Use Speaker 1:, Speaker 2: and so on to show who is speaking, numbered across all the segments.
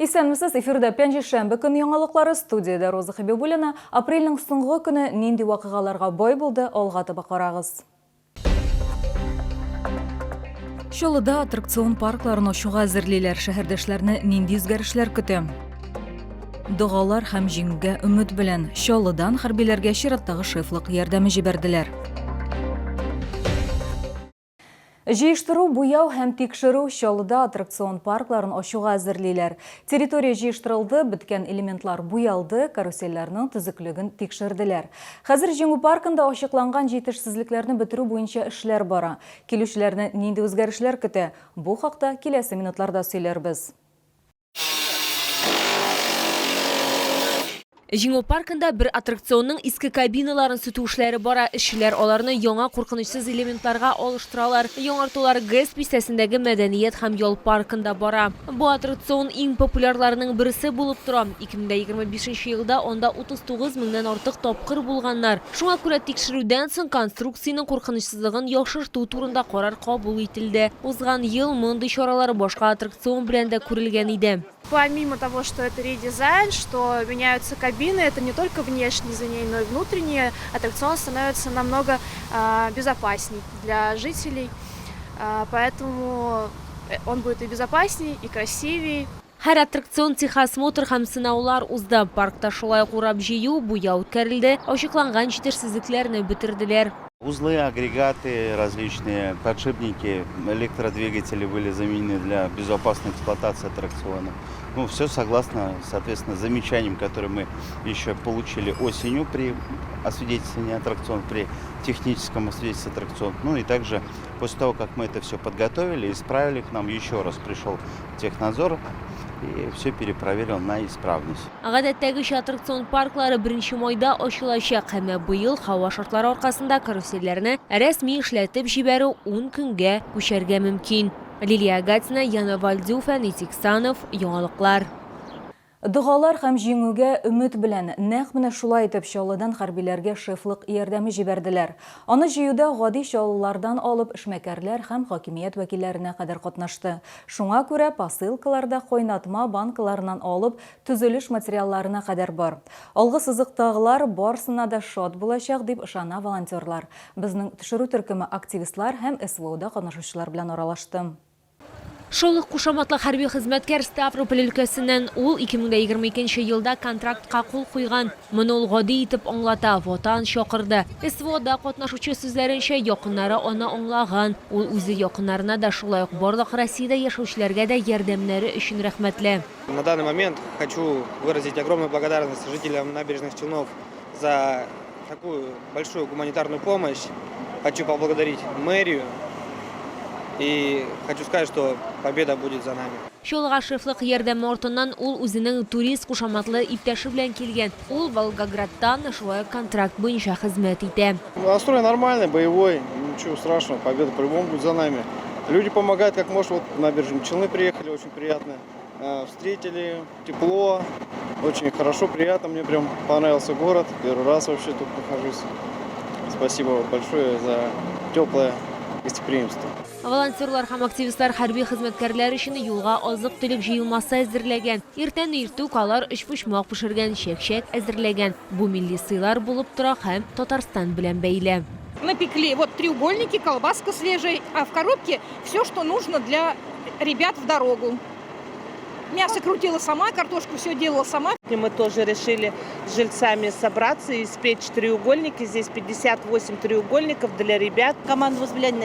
Speaker 1: Исәнмесез, эфирда пәнҗешәмбе көне яңалыклары, студияда Роза Хабибуллина. Апрельнең соңгы көне нинди вакыйгаларга бай булды, алга таба карагыз. Чаллыда аттракцион паркларын ачуга әзерлиләр, шәһәрдәшләрне нинди үзгәрешләр көтә? Догалар һәм җиңүгә өмет белән Чаллыдан хәрбиләргә чираттагы шефлык ярдәме җибәрделәр. Җыештыру, буяу һәм тикшерү Чаллыда аттракцион паркларын ачуга әзерлиләр. Территория җыештырылды, беткән элементлар буялды, каруселләрнең төзеклеген тикшерделәр. Хәзер җиңү паркында ачыкланган җитешсезлекләрне бетерү буенча эшләр бара. Килүчеләрне нинди үзгәрешләр көтә? Бу хакта киләсе минутларда сөйләрбез.
Speaker 2: Җиңү паркында бер аттракционның иске кабиналарын сүтү эшләре бара. Эшчеләр аларны яңа куркынычсыз элементларга алыштыралар. Яңартулар ГЭС бистәсендәге мәдәният һәм ял паркында бара. Бу аттракцион иң популярларының берсе булып тора. 2025 елда анда 39 меңнән артык тапкыр булганнар. Шуңа күрә тикшерүдән соң конструкцияның куркынычсызлыгын яхшырту турында карар кабул ителде. Узган ел мондый чаралар башка аттракцион белән дә күрелгән иде.
Speaker 3: Помимо того, что это редизайн, что меняются кабины, это не только внешние изменения, но и внутренние, аттракцион становится намного безопасней для жителей, поэтому он будет и безопасней, и красивее.
Speaker 2: Һәр аттракцион техосмотр һәм сынаулар узды. Паркта шулай курап җыю, буяу үткәрелде, ачыкланган җитешсезлекләрне бетерделәр.
Speaker 4: Узлы, агрегаты, различные подшипники, электродвигатели были заменены для безопасной эксплуатации аттракциона. Ну, все согласно, соответственно, замечаниям, которые мы еще получили осенью при освидетельствовании аттракциона, при техническом освидетельствовании аттракциона. Ну и также после того, как мы это все подготовили, исправили, к нам еще раз пришел технадзор и все перепроверил на исправность.
Speaker 2: Гадәттәге аттракцион парклары 1 майда ачылачак, һәм быел һава шартлары аркасында каруселләрне рәсми эшләтеп җибәрү 10 көнгә күчәргә мөмкин. Лилия Гатина, Яна Вальдюфа, Нитик Санов, яңалыклар.
Speaker 1: Догалар һәм җиңүгә өмет белән нәкъ менә шулай итеп Чаллыдан хәрбиләргә шефлык ярдәме җибәрделәр. Аны җыюда гади чаллылардан алып эшмәкәрләр һәм хакимият вәкилләренә кадәр катнашты. Шуңа күрә посылкаларда кайнатма банкаларыннан алып төзелеш материалларына кадәр бар. Алгы сызыктагылар барсына да шат булачак дип ышана волонтерлар. Безнең төшерү төркеме активистлар һәм СВОда катнашучылар белән аралашты.
Speaker 2: Шулык кушаматлы хәрби хезмәткәр Ставрополь өлкәсеннән ул 2022 елда контрактка кул куйган. Моны ул гади итеп аңлата, ватан чакырды. СВОда катнашучы сүзләренчә, якыннары аны аңлаган. Ул үзе якыннарына да шулай ук барлык Россиядә яшәүчеләргә дә ярдәмнәре өчен рәхмәтле.
Speaker 5: На данный момент хочу выразить огромную благодарность жителям набережных Челнов за такую большую гуманитарную помощь. Хочу поблагодарить мэрию. И хочу сказать, что победа будет за нами.
Speaker 2: Чаллыга шефлык ярдәме артыннан ул үзенең турист кушаматлы иптәше белән килгән. Ул Волгоградтан шулай контракт буенча хезмәт итә.
Speaker 6: Настрой нормальный, боевой, ничего страшного, победа по-любому будет за нами. Люди помогают как может, вот на набережную Челны приехали, очень приятно. Встретили, тепло, очень хорошо, приятно, мне прям понравился город, первый раз вообще тут нахожусь. Спасибо большое за теплое гостеприимство.
Speaker 2: Волонтерлар һәм активистлар хәрби хезмәткәрләр өчен юлга азык-төлек җыелмасы әзерләгән. Иртән иртүк алар 3 почмак пешергән, чәк әзерләгән. Бу милли сыйлар булып тора һәм Татарстан белән бәйле.
Speaker 7: Напекли вот треугольники, колбаска свежая, а в коробке все, что нужно для ребят в дорогу. Мясо крутила сама, картошку все делала сама.
Speaker 8: Мы тоже решили с жильцами собраться и испечь треугольники. Здесь 58 треугольников для ребят.
Speaker 9: Командамыз белән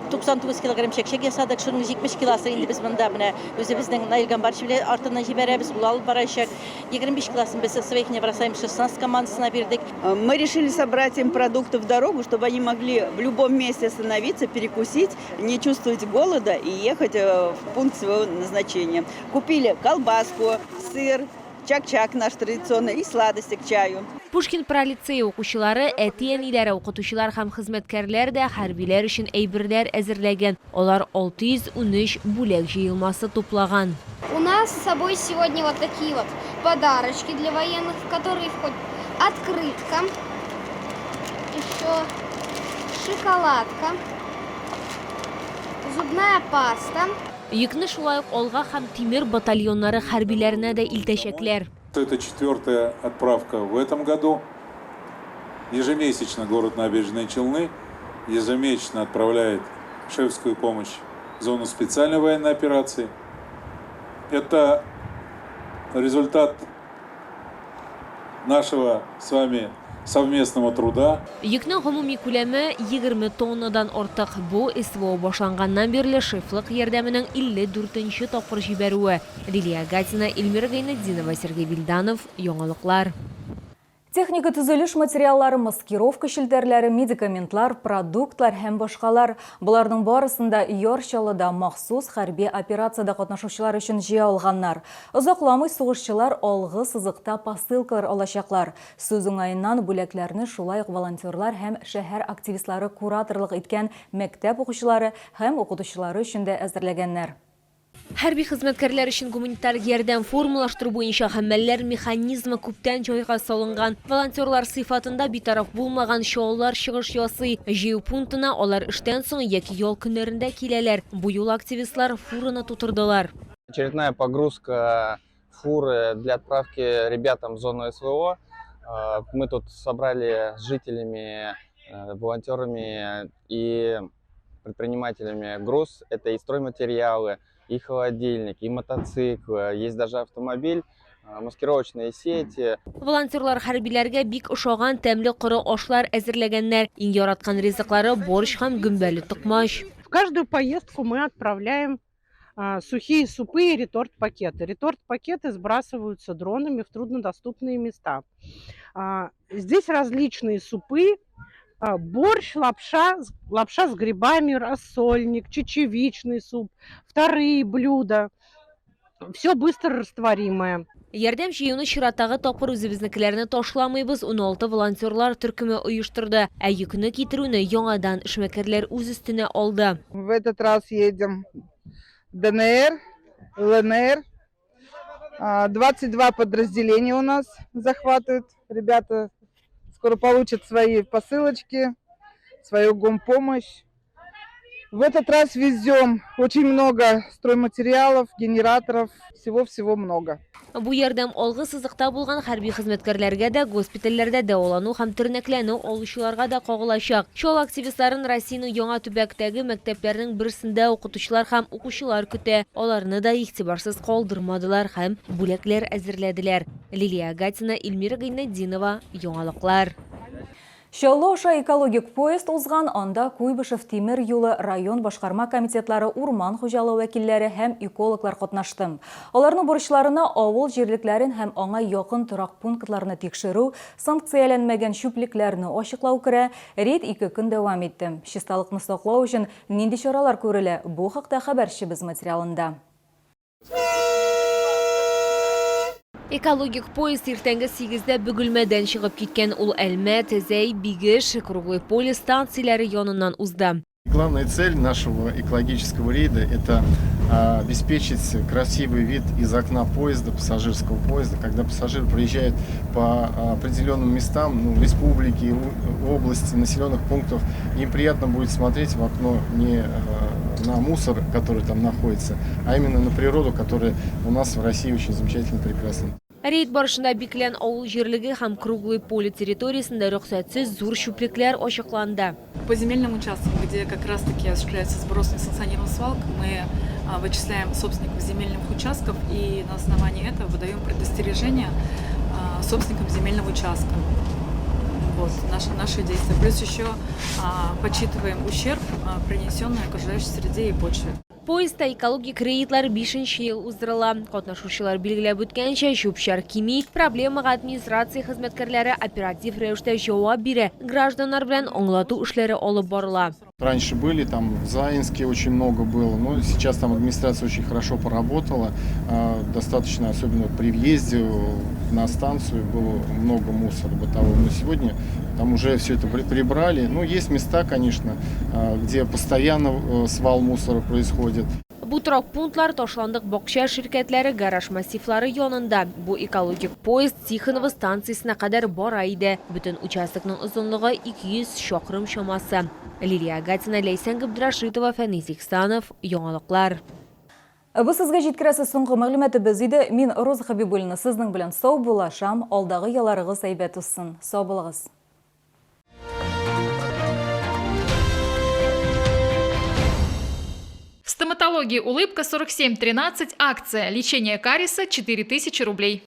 Speaker 9: 99 килограмм чәк ясадык. Шуның 70 килосы инде без монда менә үзебезнең наилган барчы белән артыннан җибәрәбез. Ул алып барачак. 25 килосын без своих не бросаем, 16 командасына бирдек.
Speaker 10: Мы решили собрать им продукты в дорогу, чтобы они могли в любом месте остановиться, перекусить, не чувствовать голода и ехать в пункт своего назначения. Купили колбаску, сыр, чак-чак наш традиционный и сладости к чаю.
Speaker 2: Пушкин пролицей укучылары, әти-әниләре, укытучылар һәм хезмәткәрләр дә хәрбиләр өчен әйберләр әзерләгән. Алар 613 бүләк җыелмасы туплаган.
Speaker 11: У нас с собой сегодня вот такие вот подарочки для военных, в которые входят открытка, еще шоколадка, зубная паста,
Speaker 2: Yükni шулай ук Олга һәм Тимер батальоннары хәрбиләренә дә илтәчәкләр.
Speaker 12: Это 4-я отправка в этом году. Ежемесячно город Набережные Челны ежемесячно отправляет шефскую помощь в зону специальной военной операции. Это результат нашего с вами совместного труда.
Speaker 2: Йөкнең гомуми күләме 20 тоннадан артык. Бу СВО башланганнан бирле шефлык ярдәменең 54-нче тапкыр җибәрүе. Лилия Гатина, Эльмира Гайнетдинова, Сергей Вильданов, Яңалыклар.
Speaker 1: Техника төзелеш материаллары, маскировка шилтәрләре, медикаментлар, продуктлар һәм башкалар. Буларның барысында Йорчалыда махсус хәрби операцияда катнашучылар өчен җыя алганнар. Озакламый сугышчылар алгы сызыкта посылкалар алачаклар. Сүз уңаеннан бүләкләрне шулай ук волонтерлар һәм шәһәр активистлары кураторлык иткән мәктәп укучылары һәм укытучылары өчен дә әзерләгәннәр.
Speaker 2: Хәрби хезмәткәрләр өчен гуманитар ярдәм формалаштыру буенча хәммәлләр механизмы күптән җайга салынган. Волонтерлар сыйфатында битараф булмаган шоулар чыгыш ясый. Җыю пунктына алар эштән соң яки ял көннәрендә киләләр. Бу юл активистлар фураны тутырдылар.
Speaker 5: Очередная погрузка фуры для отправки ребятам в зону СВО. Мы тут собрали с жителями, волонтерами и предпринимателями груз. Это и стройматериалы, и холодильник, и мотоциклы, есть даже автомобиль, маскировочные сети.
Speaker 2: Волонтерлар хәрбиләргә бик ошаган тәмле коры ашлар әзерләгәннәр. Иң яраткан ризыклары борщ һәм гөмбәле токмаш.
Speaker 8: В каждую поездку мы отправляем сухие супы и реторт-пакеты. Реторт-пакеты сбрасываются дронами в труднодоступные места. Здесь различные супы. Борщ, лапша с грибами, рассольник, чечевичный суп, вторые блюда. Все быстро растворимое.
Speaker 2: Ярдәм җыюны чираттагы тапкыр үзебезнекеләрне ташламыйбыз. 16 волонтерлар төркеме оештырды. Ә йөкне китерүне яңадан эшмәкәрләр үз өстенә алды.
Speaker 8: В этот раз едем ДНР, ЛНР. 22 подразделения у нас захватывают. Ребята скоро получат свои посылочки, свою гумпомощь. В этот раз везем очень много стройматериалов, генераторов, всего-всего много.
Speaker 2: Бу ярдәм алгы сызыкта булган хәрби хезмәткәрләргә дә, госпитальләрдә дәвалану һәм тернәкләнү алучыларга да кагылачак. Шул активистларын Россиянең яңа төбәктәге мәктәпләрнең берсендә укытучылар һәм укучылар көтә. Аларны да игътибарсыз калдырмадылар һәм бүләкләр әзерләделәр. Лилия Гатина, Эльмира Гайнетдинова, Яңалыклар.
Speaker 1: Шаллоша экологик поезд узган, анда Куйбышев тимер юлы район башкарма комитетлары, урман хуҗалыгы вәкилләре һәм экологлар катнашты. Аларның бурычларына авыл җирлекләрен һәм аңа якын торак пунктларны тикшерү, санкцияләнмәгән чүплекләрне ачыклау керә. Рейд 2 көн дәвам итте. Чисталыкны саклау өчен нинди чаралар күрелә? Бу хакта хәбәрчебез материалында.
Speaker 2: Экологик поезд иртәнге 8-дә Бөгелмәдән чыгып киткән. Ул Әлмәт, Зәй, Бигеш, Круглый поле станцияләре яныннан узды.
Speaker 6: Главная цель нашего экологического рейда – это обеспечить красивый вид из окна поезда, пассажирского поезда, когда пассажир проезжает по определенным местам, в республике, в области, населенных пунктов, им приятно будет смотреть в окно не на мусор, который там находится, а именно на природу, которая у нас в России очень замечательно прекрасна.
Speaker 2: Рейд барышында Биклән авыл җирлеге һәм Круглый поле территориясендә рөхсәтсез зур чүплекләр ачыкланды.
Speaker 13: По земельным участкам, где как раз-таки осуществляется сброс несанкционированных свалок, мы вычисляем собственников земельных участков и на основании этого выдаем предостережение собственникам земельного участка. Вот наши действия. Плюс еще подсчитываем ущерб, принесенный окружающей среде и почве.
Speaker 2: Поездда экологик рейдлар 5-нче ел уздырыла. Катнашучылар билгеләп үткәнчә, чүп-чар кими, проблемага администрация хезмәткәрләре оператив рәвештә җавап бирә. Гражданнар белән аңлату эшләре алып барыла.
Speaker 6: Раньше были, там в Заинске очень много было, но сейчас там администрация очень хорошо поработала. Достаточно, особенно при въезде на станцию, было много мусора бытового. Но сегодня там уже все это прибрали. Ну, есть места, конечно, где постоянно свал мусора происходит.
Speaker 2: Бу торак пунктлар ташландык бакча ширкәтләре гараж массивлары янында. Бу экологик поезд Тихонова станциясына кадәр бара иде. Бүтән участокның озынлыгы 200 чакрым чамасы. Лилия Гатина, Лейсен Габдрашитова, Фәнис Ихсанов, Яңалыклар.
Speaker 1: Бу сезгә җиткерәсе соңгы мәгълүматыбыз иде. Мин Роза Хабибуллина сезнең белән сау булашам. Алдагы ялларыгыз әйбәт уссын. Сау булыгыз.
Speaker 14: В стоматологии «Улыбка» 4713, акция «Лечение кариеса» 4000 рублей.